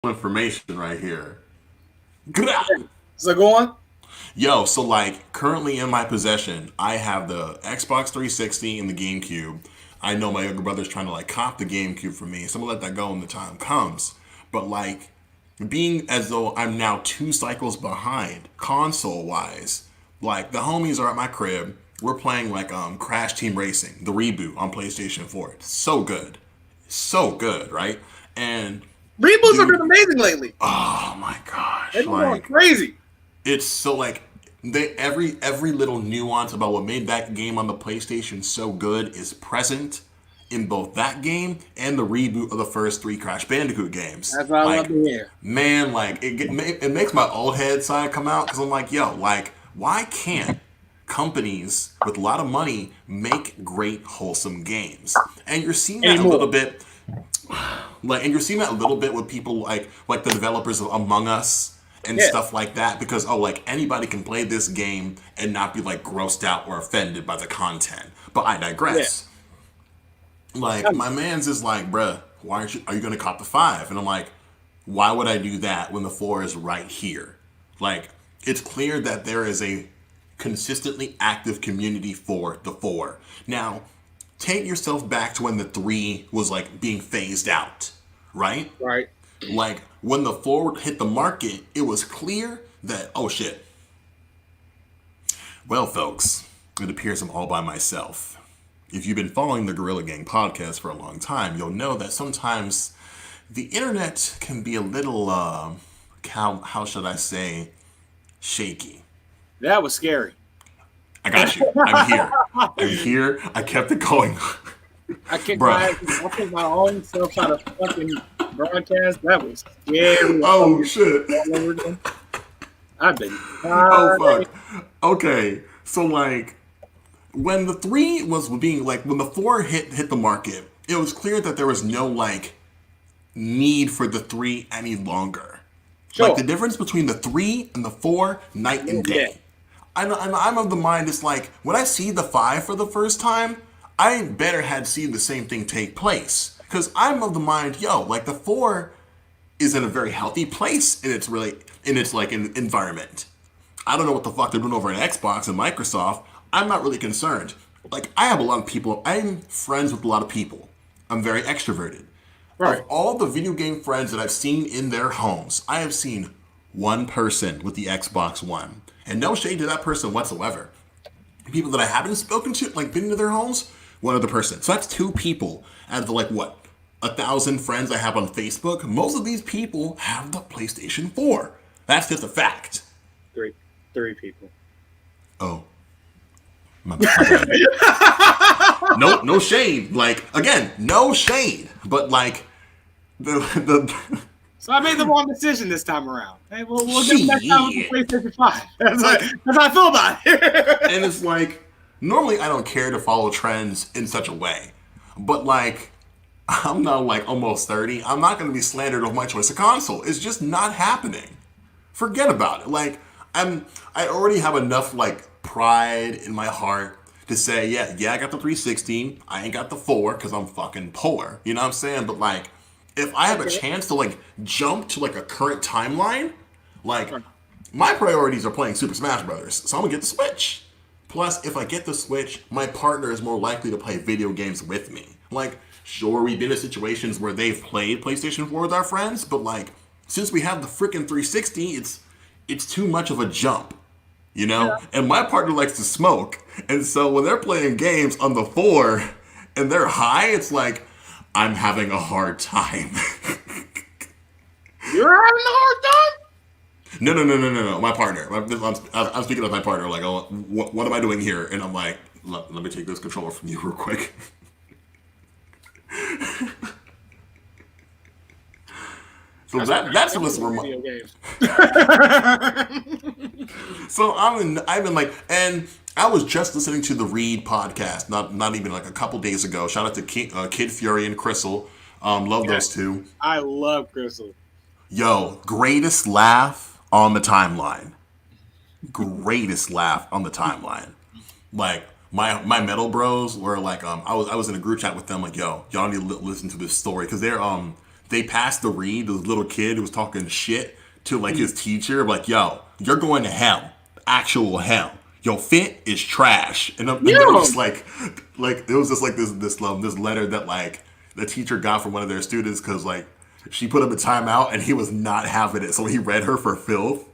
information right here. So go on. Yo, so like currently in my possession, I have the Xbox 360 and the GameCube. I know my younger brother's trying to like cop the GameCube for me, so I'm gonna let that go when the time comes. But like being as though I'm now 2 cycles behind console wise, like the homies are at my crib. We're playing like Crash Team Racing, the reboot on PlayStation 4. It's so good, right? And Reboots have been dude, amazing lately. oh my They've gosh, been going like crazy. it's so like they every little nuance about what made that game on the PlayStation so good is present in both that game and the reboot of the first 3 Crash Bandicoot games. That's what I love Like, to hear. man, like it makes my old head side come out because I'm like, yo, like, why can't companies with a lot of money make great wholesome games? And you're seeing that a little Anymore. bit and you're seeing that a little bit with people like the developers of Among Us and Yeah. stuff like that because like anybody can play this game and not be like grossed out or offended by the content. But I Yeah. digress. Like my man's is like, bruh, why are you gonna cop the 5? And I'm like, why would I do that when the 4 is right here? Like it's clear that there is a consistently active community for the 4. Now, take yourself back to when the 3 was like being phased out, right? Right. Like when the 4 hit the market, it was clear that oh shit. Well, folks, it appears I'm all by myself. If you've been following the Gorilla Gang podcast for a long time, you'll know that sometimes the internet can be a little, how should I say, shaky. That was scary. I got you. I'm here. I'm here. I kept it going. I Bruh. kicked my own self out of fucking broadcast. That was scary. I thought we Oh, were shit. all over again. I've been Oh, crying. fuck. Okay. So, like, when the 3 was being, like, when the 4 hit the market, it was clear that there was no, like, need for the 3 any longer. Like, the Sure. difference between the 3 and the 4, night and Yeah. day. I'm of the mind, it's like, when I see the 5 for the first time, I better had seen the same thing take place. Because I'm of the mind, yo, like, the 4 is in a very healthy place in its like environment. I don't know what the fuck they're doing over at Xbox and Microsoft. I'm not really concerned. Like I have a lot of people. I'm friends with a lot of people. I'm very extroverted. Of Right. all the video game friends that I've seen in their homes, I have seen one person with the Xbox One. And no shade to that person whatsoever. People that I haven't spoken to, like been to their homes, one other person. So that's 2 people out of the like what, 1,000 friends I have on Facebook. Most of these people have the PlayStation 4. That's just a fact. Three. Three people. Oh, my bad. No shade. Like again, no shade. But like the So I made the wrong decision this time around. Hey, we'll get next time with the shit. PlayStation 5. Like, That's how I feel about and it. it's like normally I don't care to follow trends in such a way, but like I'm now like almost 30. I'm not going to be slandered of my choice of console. It's just not happening. Forget about it. Like I already have enough like pride in my heart to say, yeah, I got the 360. I ain't got the 4 because I'm fucking poor. You know what I'm saying? But like, if I have a Okay. chance to like jump to like a current timeline, like my priorities are playing Super Smash Brothers, so I'm gonna get the Switch. Plus, if I get the Switch, my partner is more likely to play video games with me. Like, sure, we've been in situations where they've played PlayStation 4 with our friends, but like, since we have the freaking 360, it's too much of a jump, you Yeah. know? And my partner likes to smoke, and so when they're playing games on the 4 and they're high, it's like, I'm having a hard time. You're having a hard time? No. My partner. I'm speaking of my partner. Like, oh, what am I doing here? And I'm like, let me take this controller from you real quick. So That's what that's I what's do with video games. so I've been like, and I was just listening to the Read podcast, not even like a couple days ago. Shout out to Kid Fury and Crystal. Love Yeah. those two. I love Crystal. Yo, greatest laugh on the timeline. Greatest laugh on the timeline. Like my metal bros were like I was in a group chat with them like yo y'all need to listen to this story because they passed the read. This little kid who was talking shit to like his teacher, like, "Yo, you're going to hell, actual hell. Your fit is trash." And they were Yo, just like it was just like this letter that like the teacher got from one of their students because like she put him in timeout and he was not having it, so he read her for filth.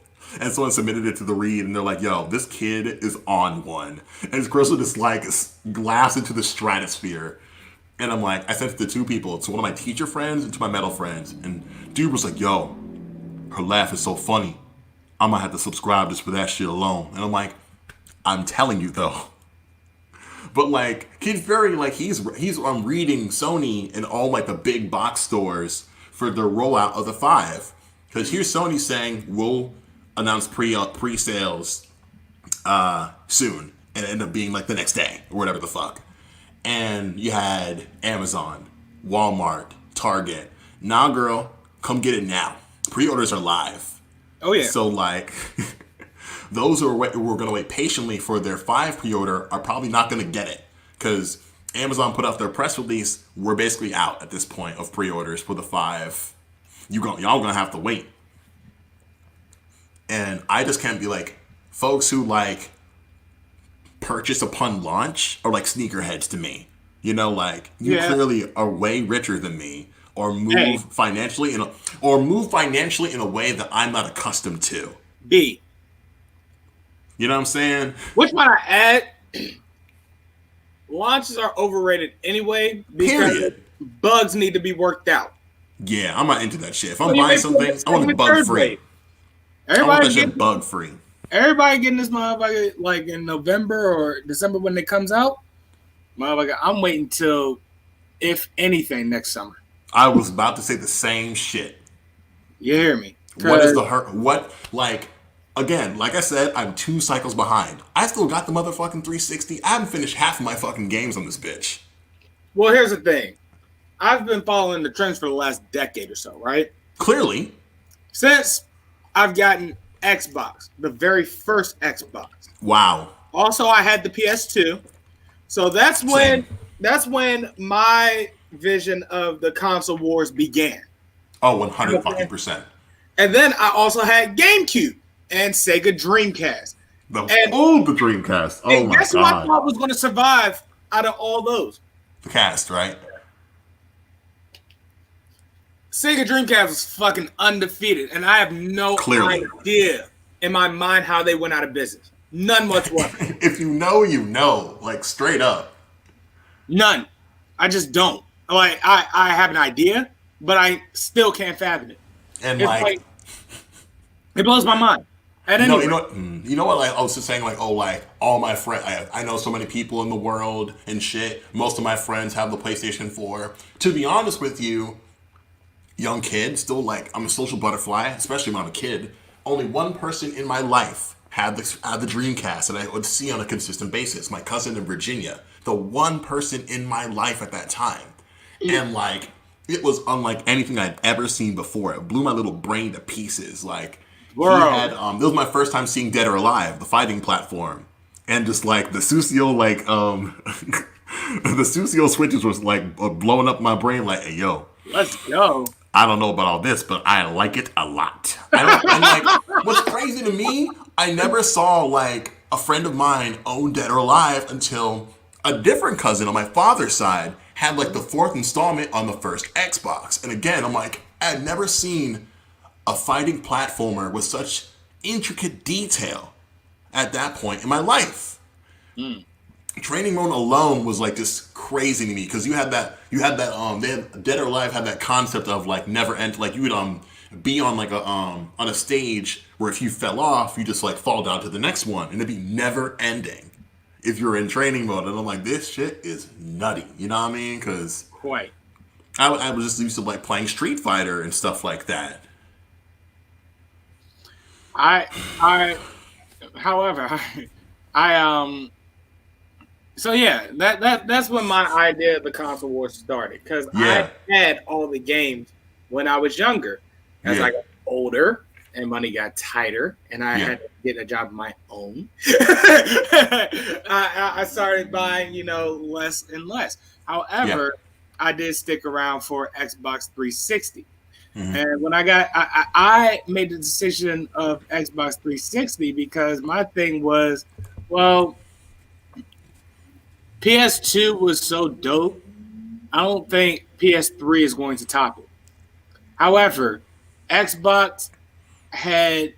And someone submitted it to the read, and they're like, "Yo, this kid is on one." And this girl just like laughs into the stratosphere. And I'm like, I sent it to two people, to one of my teacher friends and to my metal friends. And dude was like, "Yo, her laugh is so funny. I'm gonna have to subscribe just for that shit alone." And I'm like, I'm telling you though. But like, he's very like he's reading Sony in all like the big box stores for the rollout of the 5. Because here's Sony saying we'll announce pre-sales soon, and it ended up being like the next day or whatever the fuck. And you had Amazon, Walmart, Target. Nah, girl, come get it now. Pre-orders are live. oh yeah, So like, those who are going to wait patiently for their 5 pre-order are probably not going to get it because Amazon put out their press release. We're basically out at this point of pre-orders for the 5. Y'all gonna have to wait. And I just can't be like, folks who like purchase upon launch are like sneakerheads to me. You know, like you yeah. clearly are way richer than me, or Hey, move financially in a way that I'm not accustomed to. B. You know what I'm saying? Which one I add? Launches are overrated anyway because Period. bugs need to be worked out. Yeah, I'm not into that shit. If What I'm do you buying make something, I want it bug free. I want Everybody that shit getting, bug free. everybody getting this motherfucker like in November or December when it comes out. Motherfucker, I'm waiting till, if anything, next summer. I was about to say the same shit. You hear me? What is 'Cause- the hurt? What, like, again, like I said, I'm 2 cycles behind. I still got the motherfucking 360. I haven't finished half of my fucking games on this bitch. Well, here's the thing. I've been following the trends for the last decade or so, right? Clearly. Since I've gotten Xbox, the very first Xbox. Wow. Also, I had the PS2. So that's when my vision of the console wars began. Oh, 100 fucking percent. And then I also had GameCube and Sega Dreamcast. The And- the Dreamcast. Oh and my guess who I god. thought was going to survive out of all those? The cast, right? Sega Dreamcast was fucking undefeated, and I have no Clearly. idea in my mind how they went out of business. None whatsoever. If you know, you know. Like, straight up. None. I just don't. Like I have an idea, but I still can't fathom it. And It's like it blows my mind. At any no, rate. you know what? Like, I was just saying, like, oh, like all my friends. I know so many people in the world and shit. Most of my friends have the PlayStation 4. To be honest with you, young kid, still like I'm a social butterfly, especially when I'm a kid. Only one person in my life had the Dreamcast that I would see on a consistent basis. My cousin in Virginia, the one person in my life at that time, and like it was unlike anything I'd ever seen before. It blew my little brain to pieces. Like Bro. he had, this was my first time seeing Dead or Alive, the fighting platform, and just like the Susio like the Susio switches was like blowing up my brain. Like, hey yo, Let's go. I don't know about all this, but I like it a lot. And like, what's crazy to me, I never saw like a friend of mine own Dead or Alive until a different cousin on my father's side had like the 4th installment on the first Xbox. And again, I'm like, I had never seen a fighting platformer with such intricate detail at that point in my life. Training mode alone was like just crazy to me because you had that they had Dead or Alive had that concept of like never end, like you would be on like on a stage where if you fell off you just like fall down to the next one and it'd be never ending if you're in training mode. And I'm like, this shit is nutty, you know what I mean? Because Quite. I was just used to like playing Street Fighter and stuff like that. However, so yeah, that's when my idea of the console wars started because Yeah. I had all the games when I was younger. As Yeah. I got older and money got tighter, and I Yeah. had to get a job of my own, I started buying, less and less. However, I did stick around for Xbox 360. Mm-hmm. And when I made the decision of Xbox 360 because my thing was, well, PS2 was so dope. I don't think PS3 is going to top it. However, Xbox had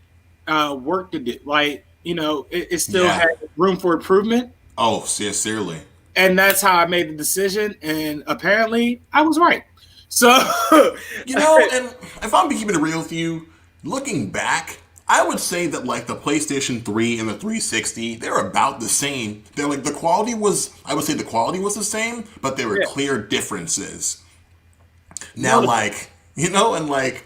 work to do. Like, it still Yeah. had room for improvement. Oh, sincerely. And that's how I made the decision. And apparently, I was right. So, And if I'm keeping it real with you, looking back, I would say that like the PlayStation 3 and the 360, they're about the same. They're like I would say the quality was the same, but there were yeah, clear differences. Now, notable. like, and like,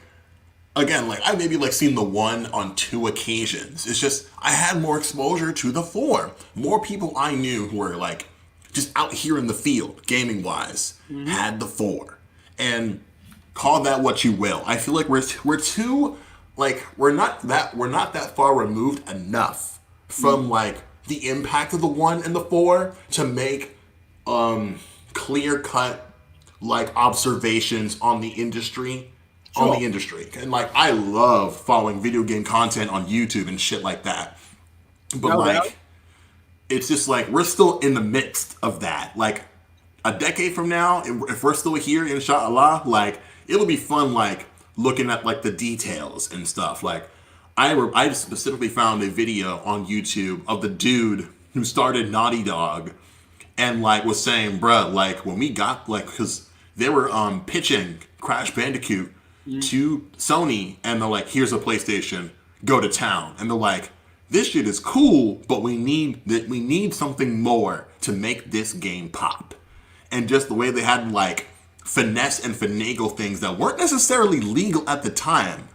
again, like I maybe like seen the one on two occasions. It's just I had more exposure to the four. More people I knew who were like just out here in the field, gaming wise, Mm-hmm. had the four. And call that what you will. I feel like we're too like we're not that far removed enough from like the impact of the one and the four to make clear cut like observations on the industry Sure. and like I love following video game content on YouTube and shit like that, but No doubt. like it's just like we're still in the midst of that. Like a decade from now, if we're still here, inshallah, like it'll be fun, like looking at like the details and stuff. Like I specifically found a video on YouTube of the dude who started Naughty Dog, and like was saying, bruh, like when we got like because they were pitching Crash Bandicoot to Sony, and they're like, here's a PlayStation, go to town, and they're like, this shit is cool, but we need something more to make this game pop. And just the way they had like finesse and finagle things that weren't necessarily legal at the time,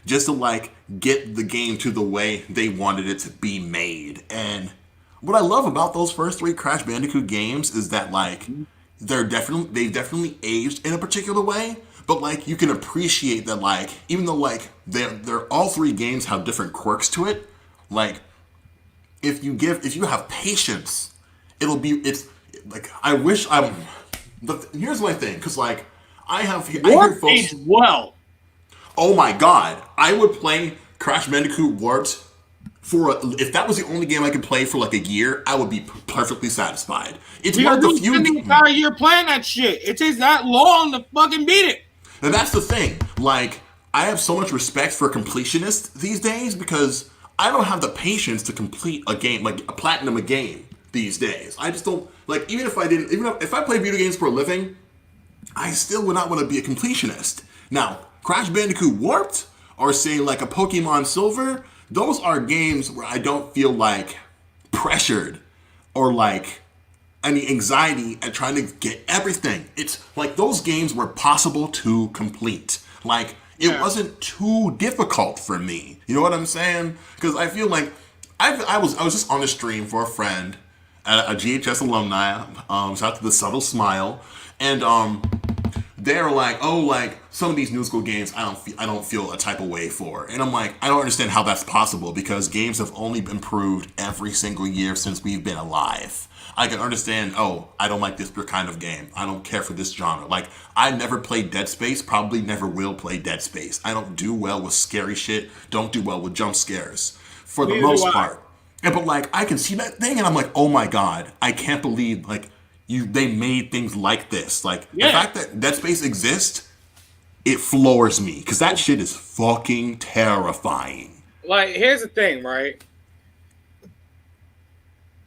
just to like get the game to the way they wanted it to be made. And what I love about those first three Crash Bandicoot games is that like they've definitely aged in a particular way, but like you can appreciate that like even though like they're all three games have different quirks to it, like if you have patience, it's like I wish I'm. Here's my thing, because like I hear Warp folks. aged well. Oh my god, I would play Crash Bandicoot Warped if that was the only game I could play for like a year, I would be perfectly satisfied. It's one Because of the we few. spend the entire year playing that shit. It takes that long to fucking beat it. And that's the thing. Like, I have so much respect for completionists these days because I don't have the patience to complete a game, like a platinum a game these days. I just don't like. Even if I play video games for a living, I still would not want to be a completionist. Now, Crash Bandicoot Warped or say like a Pokemon Silver, those are games where I don't feel like pressured or like any anxiety at trying to get everything. It's like those games were possible to complete. Like it Yeah. wasn't too difficult for me. You know what I'm saying? Because I feel like I was just on a stream for a friend, a GHS alumni. Shout out to the Subtle Smile, and they're like, oh, like some of these new school games, I don't feel a type of way for, and I'm like, I don't understand how that's possible because games have only improved every single year since we've been alive. I can understand, oh, I don't like this kind of game. I don't care for this genre. Like, I never played Dead Space, probably never will play Dead Space. I don't do well with scary shit, don't do well with jump scares, for the Neither do most I. part. And but like, I can see that thing and I'm like, oh my god, I can't believe, like, they made things like this. Like, the Yeah. fact that Dead Space exists, it floors me, because that shit is fucking terrifying. Like, here's the thing, right?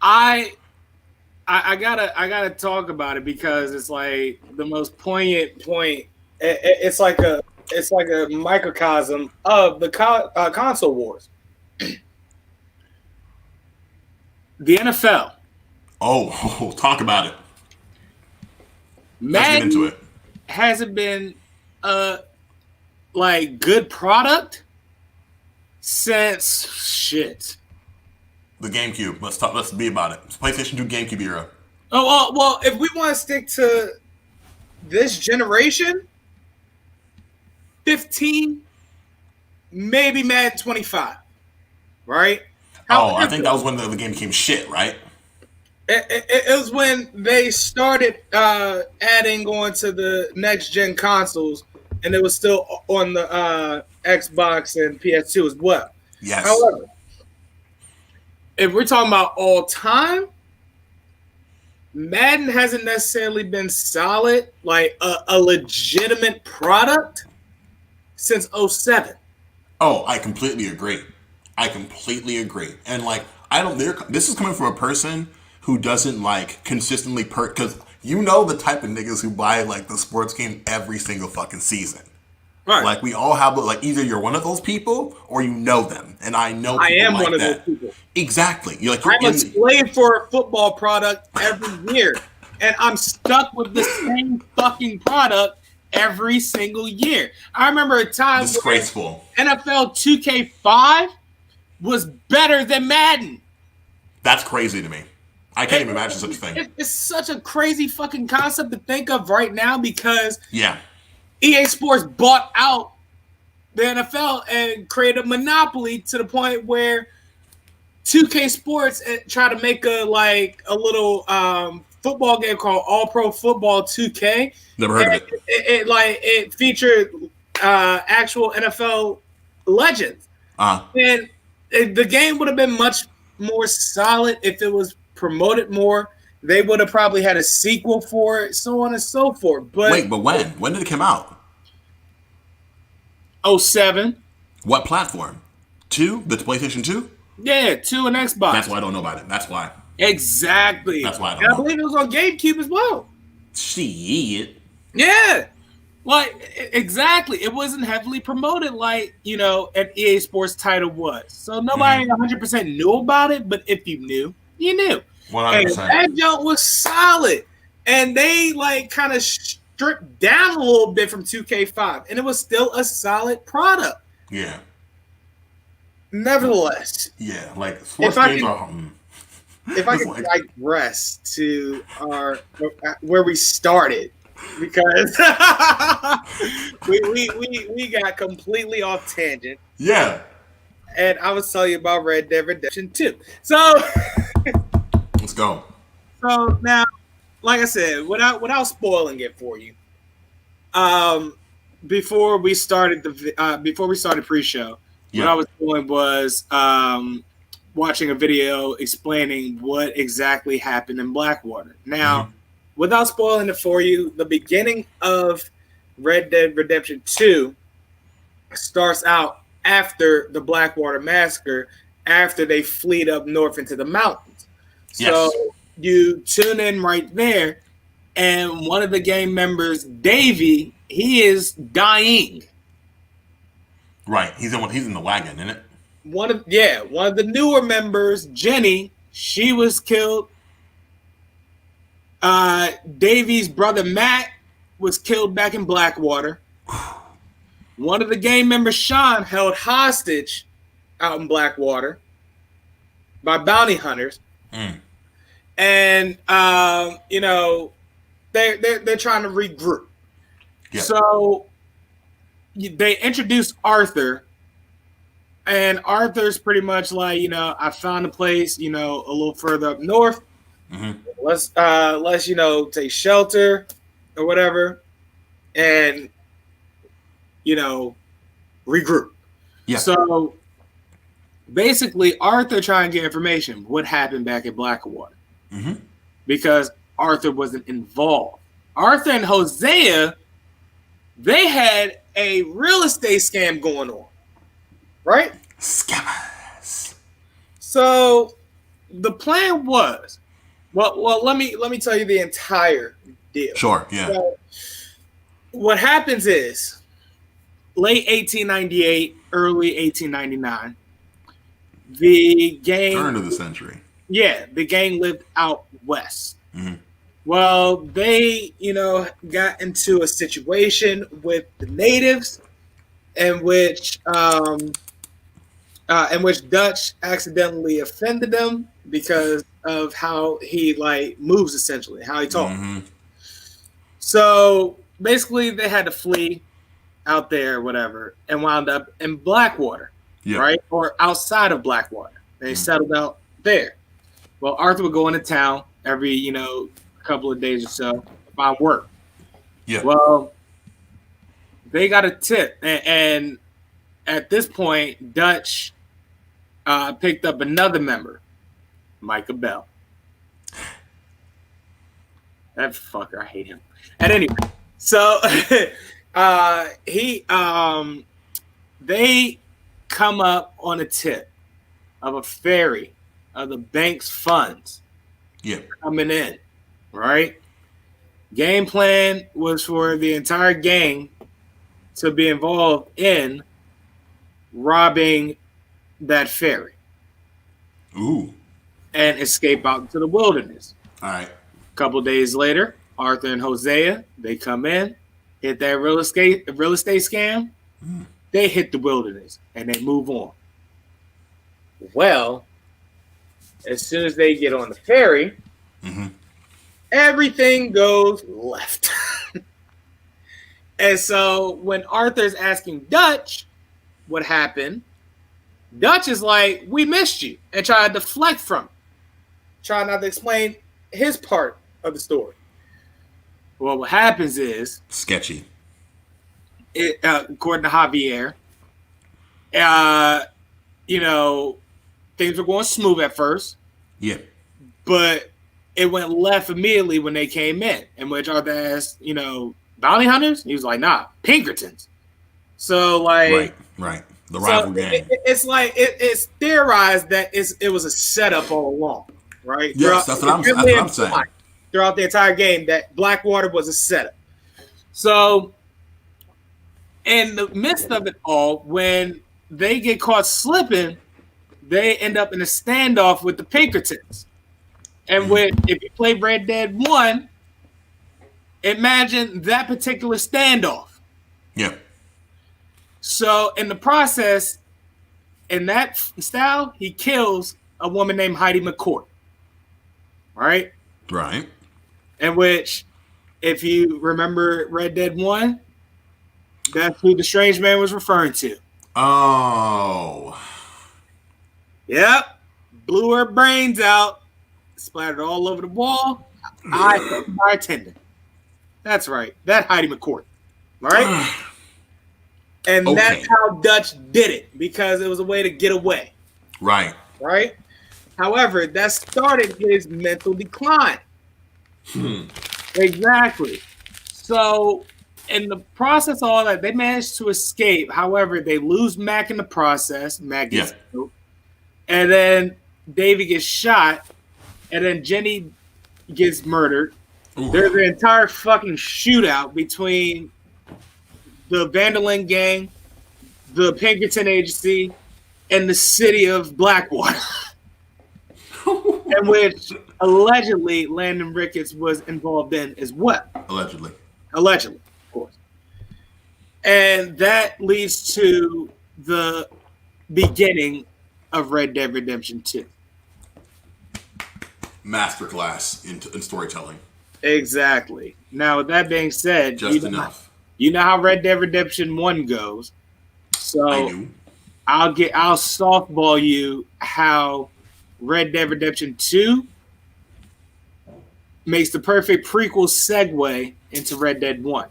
I I gotta talk about it because it's like the most poignant point. It's like a microcosm of the console wars. The NFL, Oh, talk about it. Let's get into Madden it. hasn't been a like good product since shit. The GameCube. Let's talk. Let's be about it. It's PlayStation 2 GameCube era. Oh well, if we want to stick to this generation, 15, maybe Madden 25, right? Oh, I However, think that was when the game became shit, right? It was when they started adding on to the next gen consoles, and it was still on the Xbox and PS2 as well. Yes. However, if we're talking about all time, Madden hasn't necessarily been solid, like a legitimate product since 07. Oh, I completely agree. I completely agree. And like, I don't. This is coming from a person who doesn't like consistently because you know the type of niggas who buy like the sports game every single fucking season. Right. Like we all have like either you're one of those people or you know them, and I know I people am like one of those that. people. Exactly. You're like you're I'm a in. slave for a football product every year, and I'm stuck with the same fucking product every single year. I remember a time Disgraceful. where NFL 2K5 was better than Madden. That's crazy to me. I can't even imagine such a thing. It's such a crazy fucking concept to think of right now because Yeah. EA Sports bought out the NFL and created a monopoly to the point where 2K Sports tried to make a little football game called All Pro Football 2K. Never heard of it. It featured actual NFL legends, and the game would have been much more solid if it was promoted more. They would have probably had a sequel for it, so on and so forth. But wait, but when? When did it come out? 07. What platform? 2? The PlayStation 2? Yeah, 2 and Xbox. That's why I don't know about it. That's why. Exactly. That's why I don't and know. I believe it was on GameCube as well. Shit. Yeah. Like, exactly. It wasn't heavily promoted like, an EA Sports title was. So nobody 100% knew about it, but if you knew, you knew. 100%. And that jump was solid. And they, kind of stripped down a little bit from 2K5. And it was still a solid product. Yeah. Nevertheless. Yeah, like, sports games are... If I could digress to where we started, because we got completely off tangent. Yeah. And I was telling you about Red Dead Redemption 2. So let's go. So now, like I said, without spoiling it for you, before we started pre-show, what I was doing was watching a video explaining what exactly happened in Blackwater. Now, without spoiling it for you, the beginning of Red Dead Redemption 2 starts out after the Blackwater Massacre, after they fleed up north into the mountains. So you tune in right there, and one of the gang members, Davey, he is dying. Right. He's in the wagon, isn't it? One of the newer members, Jenny, she was killed. Davy's brother Matt was killed back in Blackwater. One of the gang members, Sean, held hostage out in Blackwater by bounty hunters. And they're trying to regroup. So they introduced Arthur. And Arthur's pretty much like, I found a place, a little further up north. Let's take shelter or whatever, and regroup. Yeah. So basically, Arthur trying to get information what happened back at Blackwater, because Arthur wasn't involved. Arthur and Hosea, they had a real estate scam going on. Right? Scammers. So the plan was, well, let me tell you the entire deal. Sure, yeah. So what happens is late 1898, early 1899, the gang turn of the century. Yeah, the gang lived out west. Well, they, got into a situation with the natives in which Dutch accidentally offended them because of how he moves, essentially how he talks. So basically, they had to flee out there, whatever, and wound up in Blackwater, right, or outside of Blackwater. They settled out there. Well, Arthur would go into town, every couple of days or so to find work. Yeah. Well, they got a tip, and at this point, Dutch picked up another member, Micah Bell. That fucker, I hate him. At any rate, so they come up on a tip of a ferry of the bank's funds coming in, right? Game plan was for the entire gang to be involved in robbing that ferry. Ooh. And escape out into the wilderness. All right. A couple days later, Arthur and Hosea, they come in, hit that real estate scam. They hit the wilderness and they move on. Well, as soon as they get on the ferry, everything goes left. And so when Arthur's asking Dutch what happened, Dutch is like, we missed you, and try to deflect from it. Try not to explain his part of the story. Well, what happens is sketchy. According to Javier, things were going smooth at first. Yeah. But it went left immediately when they came in. And which Arthur asked, bounty hunters? He was like, nah, Pinkertons. So, like... Right. The rival gang. It's like, it's theorized that it was a setup all along, right? Yes, that's what I'm saying. Throughout the entire game, that Blackwater was a setup. So, in the midst of it all, when they get caught slipping, they end up in a standoff with the Pinkertons. And if you play Red Dead 1, imagine that particular standoff. Yeah. So in the process, in that style, he kills a woman named Heidi McCourt. Right? Right. In which, if you remember Red Dead 1, that's who the strange man was referring to. Oh. Yep. Blew her brains out. Splattered all over the wall. I bartender. That's right. That Heidi McCourt. Right? And that's how Dutch did it, because it was a way to get away. Right. Right? However, that started his mental decline. Exactly. So, in the process of all that, they managed to escape. However, they lose Mac in the process. Mac gets killed. And then Davey gets shot. And then Jenny gets murdered. Ooh. There's an entire fucking shootout between the Vanderlyn gang, the Pinkerton Agency, and the city of Blackwater. In which allegedly Landon Ricketts was involved in as well. Allegedly, of course. And that leads to the beginning of Red Dead Redemption 2. Masterclass in storytelling. Exactly. Now, with that being said, enough. You know how Red Dead Redemption 1 goes. So I do. I'll softball you how Red Dead Redemption 2 makes the perfect prequel segue into Red Dead 1.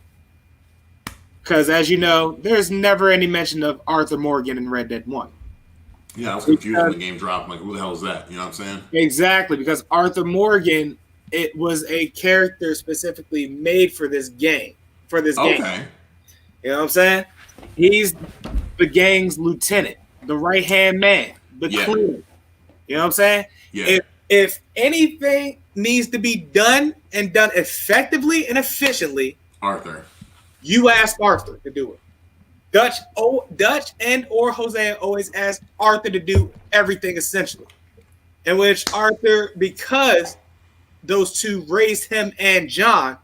Because, as you know, there's never any mention of Arthur Morgan in Red Dead 1. Yeah, I was confused when the game dropped. I'm like, who the hell is that? You know what I'm saying? Exactly, because Arthur Morgan, it was a character specifically made for this game. Okay. You know what I'm saying? He's the gang's lieutenant, the right-hand man, the cleaner. You know what I'm saying? Yeah. If anything needs to be done and done effectively and efficiently, Arthur. You ask Arthur to do it. Dutch and or Hosea always ask Arthur to do everything essentially. In which Arthur, because those two raised him and John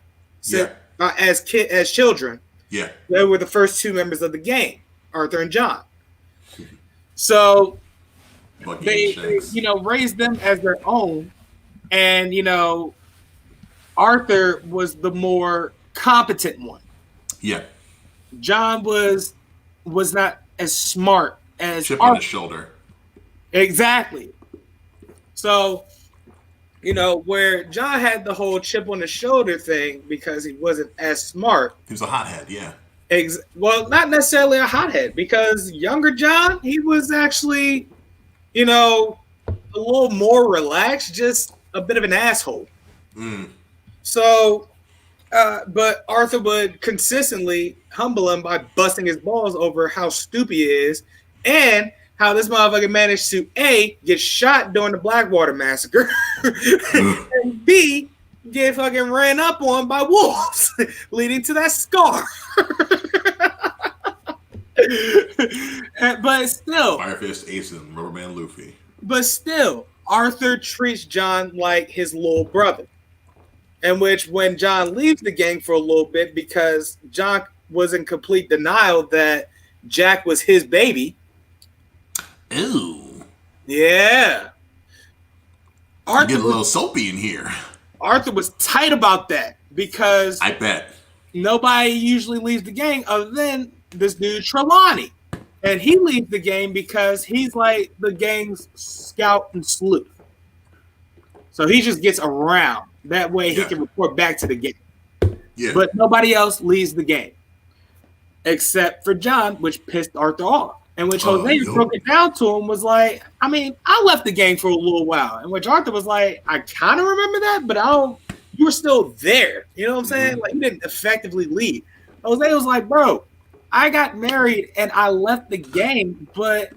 as children, they were the first two members of the gang, Arthur and John. So they raised them as their own, and Arthur was the more competent one. Yeah. John was not as smart as chip on his shoulder. Exactly. So where John had the whole chip on the shoulder thing because he wasn't as smart. He was a hothead, yeah. Well, not necessarily a hothead, because younger John, he was actually, a little more relaxed, just a bit of an asshole. So, but Arthur would consistently humble him by busting his balls over how stupid he is and how this motherfucker managed to A, get shot during the Blackwater massacre, and B, get fucking ran up on by wolves, leading to that scar. But still, Firefist Ace and Rubberman Luffy. But still, Arthur treats John like his little brother. In which, when John leaves the gang for a little bit because John was in complete denial that Jack was his baby. Ew. Yeah. Arthur get a little soapy in here. Arthur was tight about that because I bet nobody usually leaves the gang other than this dude Trelawney. And he leaves the gang because he's like the gang's scout and sleuth. So he just gets around. That way he can report back to the gang. Yeah. But nobody else leaves the game. Except for John, which pissed Arthur off. And which Jose broke it down to him was like, I mean, I left the game for a little while. And which Arthur was like, I kind of remember that, but you were still there. You know what I'm saying? Like, you didn't effectively leave. Jose was like, bro, I got married and I left the game, but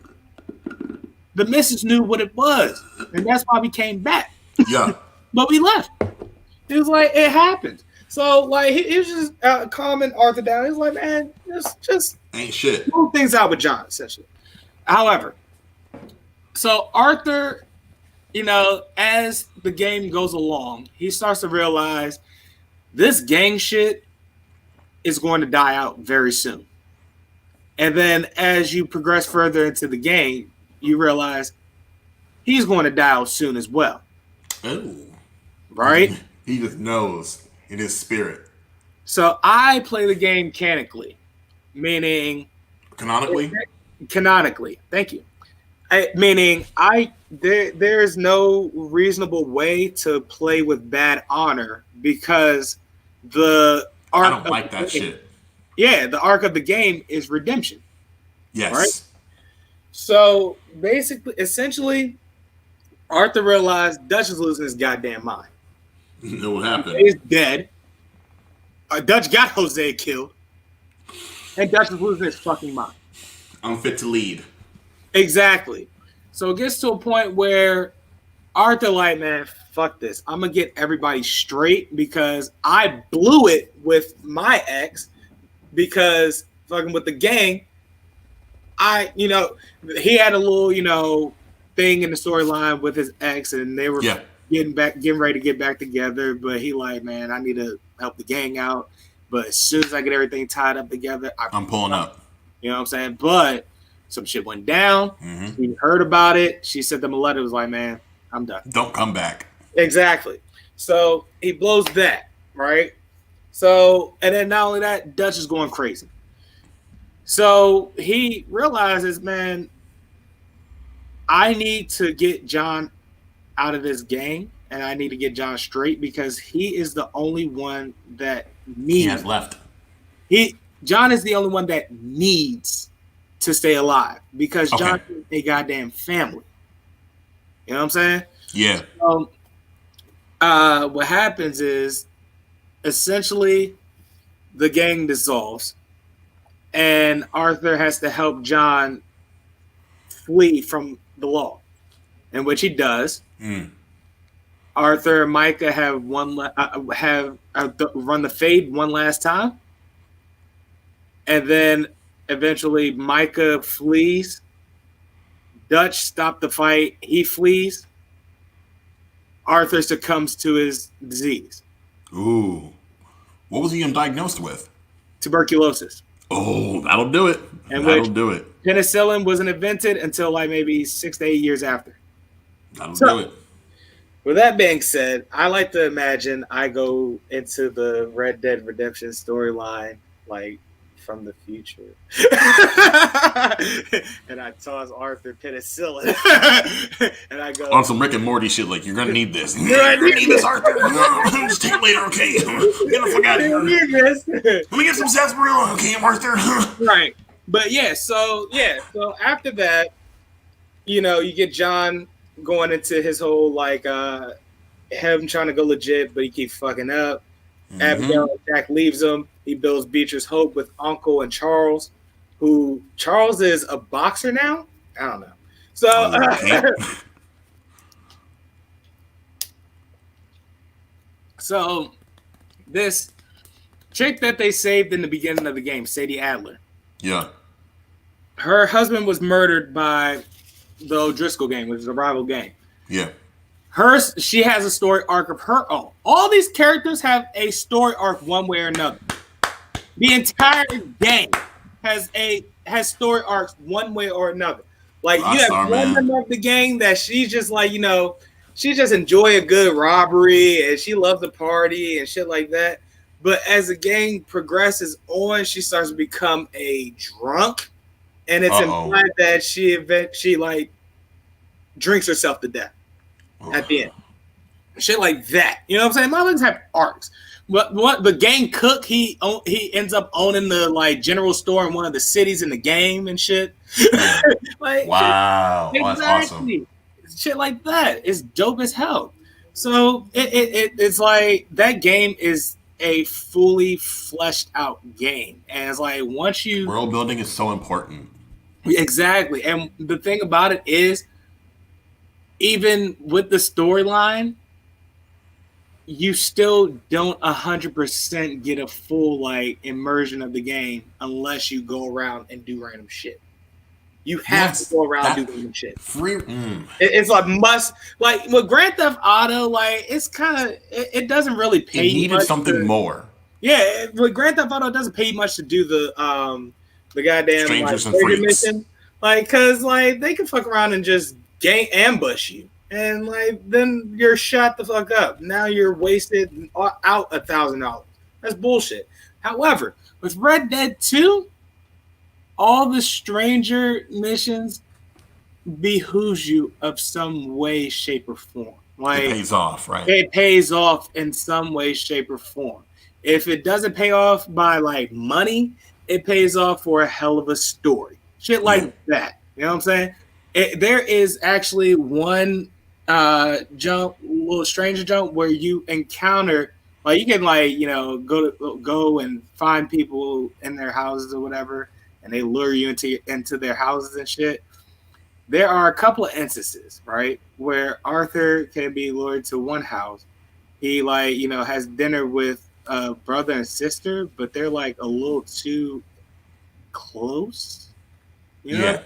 the missus knew what it was. And that's why we came back. Yeah. But we left. He was like, it happened. So, like, he was just calming Arthur down. He was like, man, just ain't shit. move things out with John, essentially. However, so Arthur, as the game goes along, he starts to realize this gang shit is going to die out very soon. And then as you progress further into the game, you realize he's going to die out soon as well. Oh. Right? He just knows in his spirit. So I play the game canonically, meaning Canonically, thank you. Meaning there's no reasonable way to play with bad honor because the arc. I don't like that shit. Yeah, the arc of the game is redemption. Yes. Right. So essentially, Arthur realized Dutch is losing his goddamn mind. You know what happened? He's dead. Dutch got Jose killed. And Dutch is losing his fucking mind. Unfit to lead. Exactly. So it gets to a point where Arthur like, man, fuck this. I'm going to get everybody straight because I blew it with my ex because fucking with the gang, he had a little, thing in the storyline with his ex and they were getting ready to get back together, but he like, man, I need to help the gang out. But as soon as I get everything tied up together, I'm pulling up. You know what I'm saying? But some shit went down. Mm-hmm. He heard about it. She sent them a letter. It was like, man, I'm done. Don't come back. Exactly. So he blows that, right? So, and then not only that, Dutch is going crazy. So he realizes, man, I need to get John out of this gang, and I need to get John straight because he is the only one that needs. He has left. John is the only one that needs to stay alive because John is a goddamn family. You know what I'm saying? Yeah. What happens is essentially the gang dissolves, and Arthur has to help John flee from the law, in which he does. Arthur and Micah have run the fade one last time, and then eventually Micah flees. Dutch stopped the fight. He flees. Arthur succumbs to his disease. Ooh, what was he diagnosed with? Tuberculosis. Oh, that'll do it. That'll do it. Penicillin wasn't invented until like maybe 6 to 8 years after. That'll do it. With that being said, I like to imagine I go into the Red Dead Redemption storyline like from the future. And I toss Arthur penicillin. And I go on some Rick and Morty shit, like, you're gonna need this. You're gonna need this, Arthur. Just take it later, okay? Get the fuck out of here. Let me get some sarsaparilla, okay, Arthur? Right. But so after that, you get John going into his whole like him trying to go legit, but he keeps fucking up. Mm-hmm. Abigail and Jack leaves him. He builds Beecher's Hope with Uncle and Charles, who Charles is a boxer now. I don't know. So so this chick that they saved in the beginning of the game, Sadie Adler. Yeah. Her husband was murdered by the O'Driscoll gang, which is a rival gang. Yeah. She has a story arc of her own. All these characters have a story arc one way or another. The entire game has story arcs one way or another. Like you have one member of the gang that she's just like, she just enjoy a good robbery and she loves the party and shit like that. But as the gang progresses on, she starts to become a drunk, and it's implied that she like drinks herself to death at the end. Shit like that. You know what I'm saying? Motherfuckers have arcs. But what the gang cook, he ends up owning the like general store in one of the cities in the game and shit. Like, wow, exactly. That's awesome. Shit like that is dope as hell. So it's like that game is a fully fleshed out game, and it's like once you world building is so important. Exactly, and the thing about it is, even with the storyline, you still don't 100% get a full like immersion of the game unless you go around and do random shit. You have to go around and do random shit. It's like must, like with Grand Theft Auto, like it's kind of it doesn't really pay. It needed something more. Yeah, with Grand Theft Auto, it doesn't pay much to do the goddamn Strangers like, and Freaks mission, like because like they can fuck around and just ambush you. And like then you're shot the fuck up. Now you're wasted out $1,000. That's bullshit. However, with Red Dead 2, all the stranger missions behooves you of some way, shape, or form. Like it pays off, right? It pays off in some way, shape, or form. If it doesn't pay off by like money, it pays off for a hell of a story. Shit like that. You know what I'm saying? There is actually one little stranger jump where you encounter, like you can like go and find people in their houses or whatever, and they lure you into their houses and shit. There are a couple of instances, right, where Arthur can be lured to one house. He like has dinner with a brother and sister, but they're like a little too close. Yeah.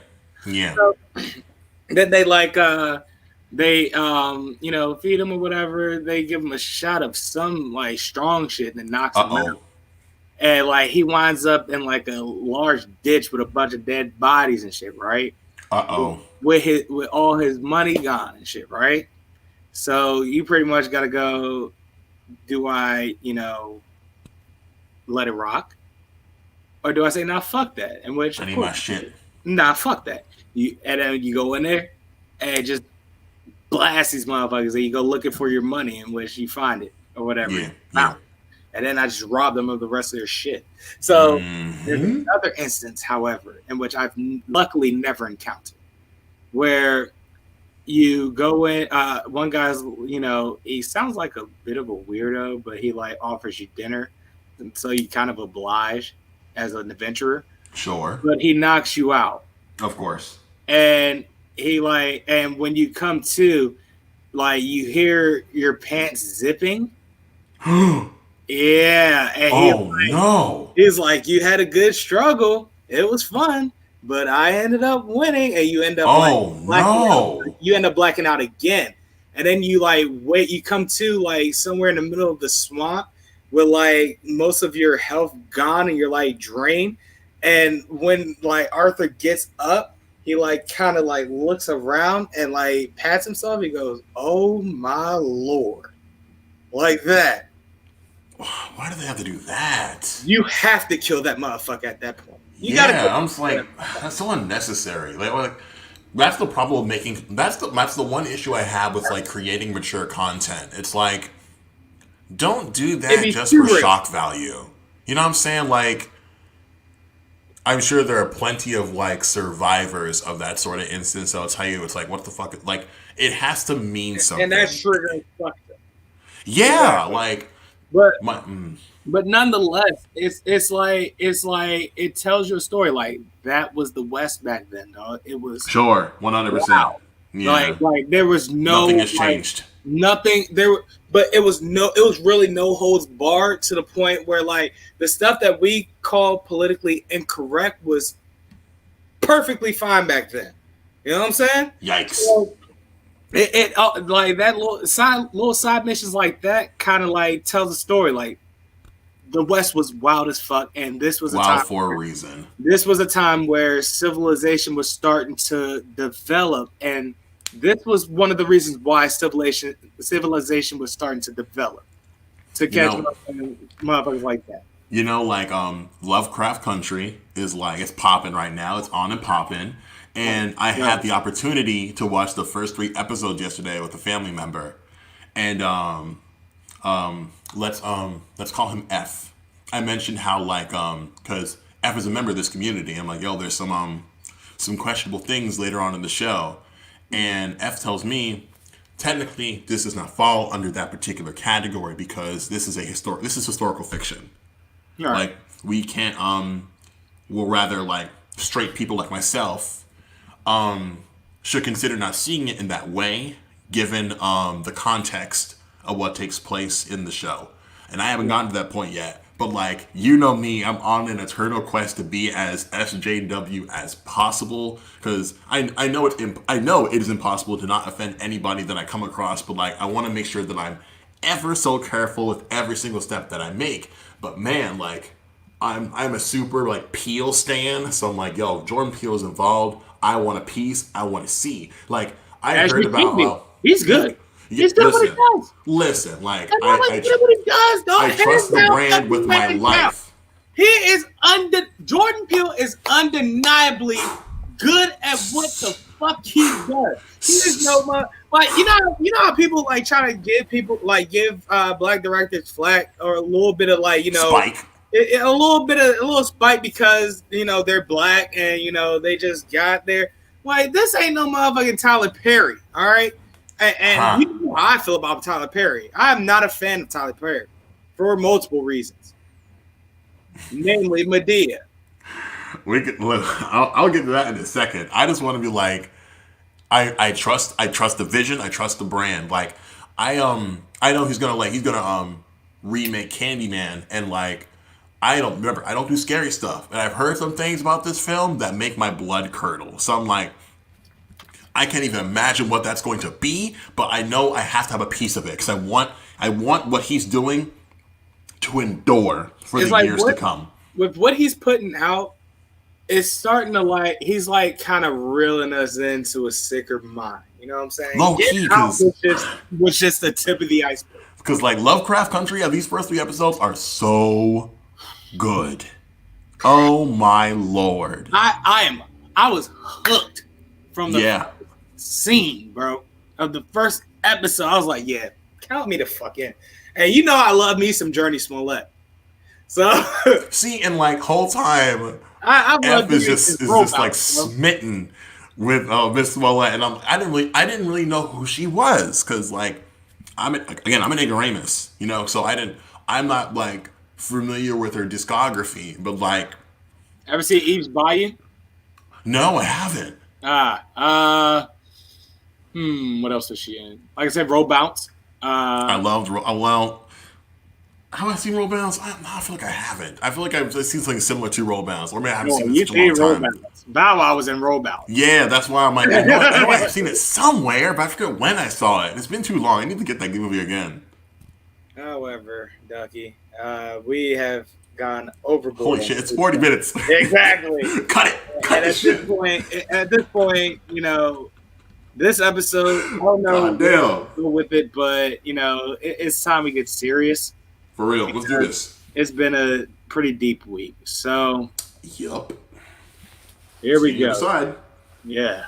So, then they like feed him or whatever. They give him a shot of some like strong shit that knocks him out. And like he winds up in like a large ditch with a bunch of dead bodies and shit, right? With all his money gone and shit, right? So you pretty much gotta go, do I, let it rock? Or do I say, nah, fuck that? In which I need my shit. Nah, fuck that. And then you go in there and just blast these motherfuckers, and you go looking for your money, in which you find it or whatever. Yeah. And then I just rob them of the rest of their shit. So there's another instance, however, in which I've luckily never encountered, where you go in. One guy's, he sounds like a bit of a weirdo, but he like offers you dinner, and so you kind of oblige as an adventurer. Sure. But he knocks you out. Of course. And he and when you come to, like, you hear your pants zipping. Yeah. And he's like, you had a good struggle. It was fun, but I ended up winning, and you end up you end up blacking out again. And then you you come to like somewhere in the middle of the swamp with like most of your health gone and you're like drained. And when like Arthur gets up, he like kind of like looks around and like pats himself. He goes, "Oh my Lord," like that. Why do they have to do that? You have to kill that motherfucker at that point. You gotta Yeah, kill I'm just like, that's so unnecessary. Like that's the problem with making. That's the one issue I have with like creating mature content. It's like, don't do it that be just too for real. shock value. You know what I'm saying? Like, I'm sure there are plenty of like survivors of that sort of instance that'll tell you it's like, what the fuck? Like, it has to mean And that's something. triggering fucked. Yeah, Exactly. like But my but nonetheless, it's like it tells you a story. Like that was the West back then, dog. It was sure, 100%. wow. Yeah, Like there was nothing no has like changed. nothing there, but it was really no holds barred to the point where like the stuff that we call politically incorrect was perfectly fine back then. You know what I'm saying? Yikes! So like that little side missions like that kind of like tells a story. Like the West was wild as fuck, and Wild for a reason. this was a time where civilization was starting to develop, and this was one of the reasons why civilization was starting to develop to You catch know, motherfuckers like that. like Lovecraft Country is like it's popping right now. It's on and popping. And I Right. had the opportunity to watch the first 3 episodes yesterday with a family member. And let's call him F. I mentioned how like because F is a member of this community. I'm like, yo, there's some questionable things later on in the show. And F tells me technically this does not fall under that particular category because this is historical fiction. All right. Like we can't will rather like straight people like myself should consider not seeing it in that way given the context of what takes place in the show. And I haven't gotten to that point yet. But like you know me, I'm on an eternal quest to be as SJW as possible because I know I know it is impossible to not offend anybody that I come across. But like I want to make sure that I'm ever so careful with every single step that I make. But man, like I'm a super like Peele stan, so I'm like, yo, if Jordan Peele is involved. I want a piece. I want to see. Like I As heard you about should be. He's good. yeah, He's good what he does. listen. Like That's not like good what he does, dog. I trust Hands the down, brand with fucking my hands down. life. He is Jordan Peele is undeniably good at what the fuck he does. He is no like you know how people like try to give black directors flack or a little bit of like Spike. a little spite because they're black and they just got there. Like this ain't no motherfucking Tyler Perry, all right? And you know how I feel about Tyler Perry. I am not a fan of Tyler Perry for multiple reasons, namely Medea. I'll get to that in a second. I just want to be like, I trust the vision. I trust the brand. Like I know he's gonna remake Candyman and like I don't do scary stuff, and I've heard some things about this film that make my blood curdle. So I'm like, I can't even imagine what that's going to be, but I know I have to have a piece of it because I want what he's doing to endure for It's the like years to come. with what he's putting out, it's starting to like he's like kind of reeling us into a sicker mind. You know what I'm saying? Low key, because was just the tip of the iceberg. because like Lovecraft Country, these first 3 episodes are so good. Oh my lord! I was hooked from the Yeah. scene, bro, of the first episode. I was like, yeah, count me the fuck in. And you know I love me some Journey Smollett. So See, and like whole time, I F is just like bro. smitten with Miss Smollett, and I didn't really know who she was because like I'm an ignoramus, so I'm not like familiar with her discography, but like Ever see Eve's Bayou? no, I haven't. What else is she in? Like I said, Roll Bounce. I loved. Well, have I seen Roll Bounce? I feel like I haven't. I feel like I've seen something similar to Roll Bounce, or maybe I haven't seen it in such a long Roll time. Bounce. Bow Wow was in Roll Bounce. Yeah, that's why I'm like, I know I've seen it somewhere, but I forget when I saw it. It's been too long. I need to get that movie again. However, Ducky, we have gone overboard. Holy shit! It's 40 minutes. Exactly. Cut it. Cut And this shit. at this point, this episode, I don't know God damn. go with it, but it's time we get serious. For real. Let's do this. It's been a pretty deep week. So Yup. here See we you on the go. other side. Yeah.